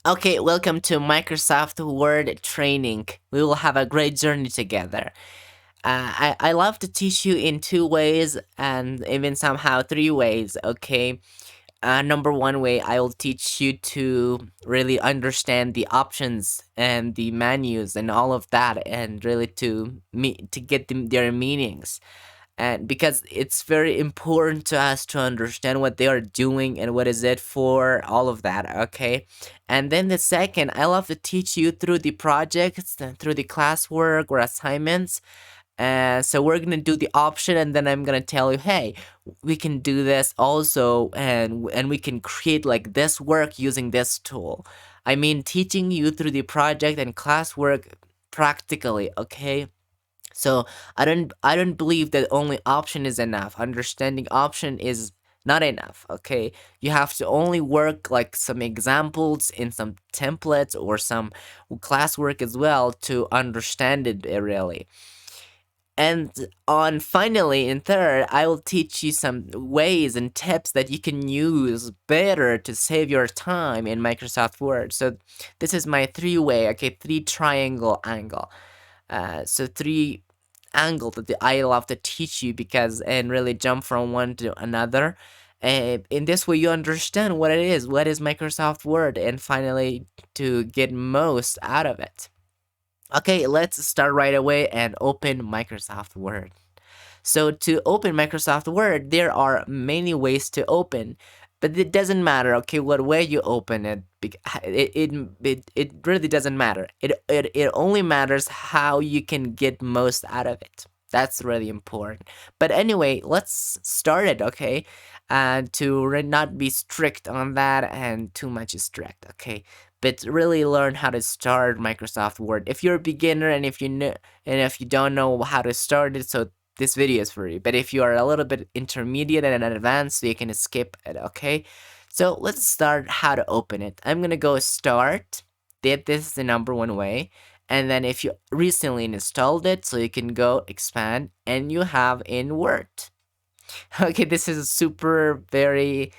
Okay, welcome to Microsoft Word training. We will have a great journey together. I love to teach you in two ways and even somehow three ways, okay? Number one way, I will teach you to really understand the options and the menus and all of that and really to get their meanings, and because it's very important to us to understand what they are doing and what is it for, all of that, okay? And then the second, I love to teach you through the projects and through the classwork or assignments. So we're gonna do the option, and then I'm gonna tell you, hey, we can do this also, and we can create like this work using this tool. I mean, teaching you through the project and classwork practically, okay? So I don't believe that only option is enough. Understanding option is not enough, okay? You have to only work like some examples in some templates or some classwork as well to understand it really. And on finally in third, I will teach you some ways and tips that you can use better to save your time in Microsoft Word. So this is my three-way, okay, three triangle angle. So three angle that I love to teach you because and really jump from one to another. In this way, you understand what is Microsoft Word, and finally to get most out of it. Okay, let's start right away and open Microsoft Word. So to open Microsoft Word, there are many ways to open, but it doesn't matter. Okay, what way you open it, it really doesn't matter. It only matters how you can get most out of it. That's really important. But anyway, let's start it. Okay, and to not be strict on that and too much strict. Okay, but really learn how to start Microsoft Word. If you're a beginner and if you know and if you don't know how to start it, so this video is for you. But if you are a little bit intermediate and advanced, you can skip it, okay? So let's start how to open it. I'm gonna go start. This is the number one way. And then if you recently installed it, so you can go expand and you have in Word. Okay, this is a super very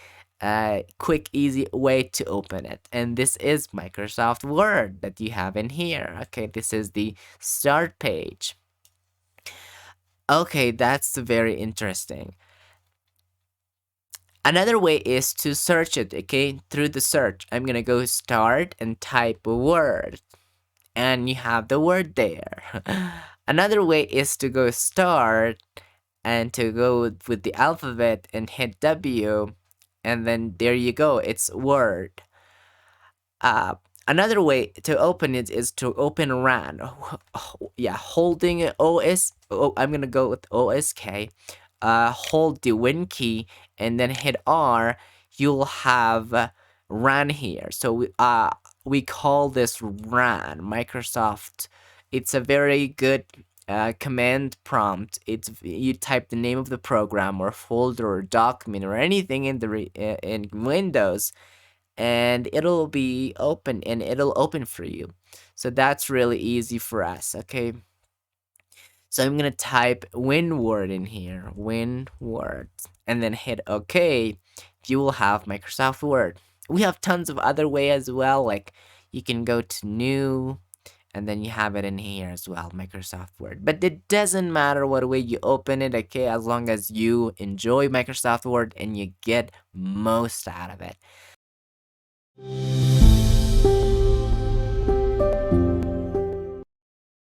quick, easy way to open it. And this is Microsoft Word that you have in here. Okay, this is the start page. Okay, that's very interesting. Another way is to search it, okay? Through the search, I'm gonna go start and type a word, and you have the word there. Another way is to go start and to go with the alphabet and hit W, and then there you go, it's word. Uh, Another way to open it is to open RAN. Yeah, holding OS. Oh, I'm gonna go with OSK. Hold the Win key and then hit R. You'll have RAN here. So we call this RAN Microsoft. It's a very good command prompt. It's you type the name of the program or folder or document or anything in the in Windows, and it'll be open and it'll open for you. So that's really easy for us, okay? So I'm gonna type WinWord in here, WinWord, and then hit OK. You will have Microsoft Word. We have tons of other way as well, like you can go to New, and then you have it in here as well, Microsoft Word. But it doesn't matter what way you open it, okay, as long as you enjoy Microsoft Word and you get most out of it.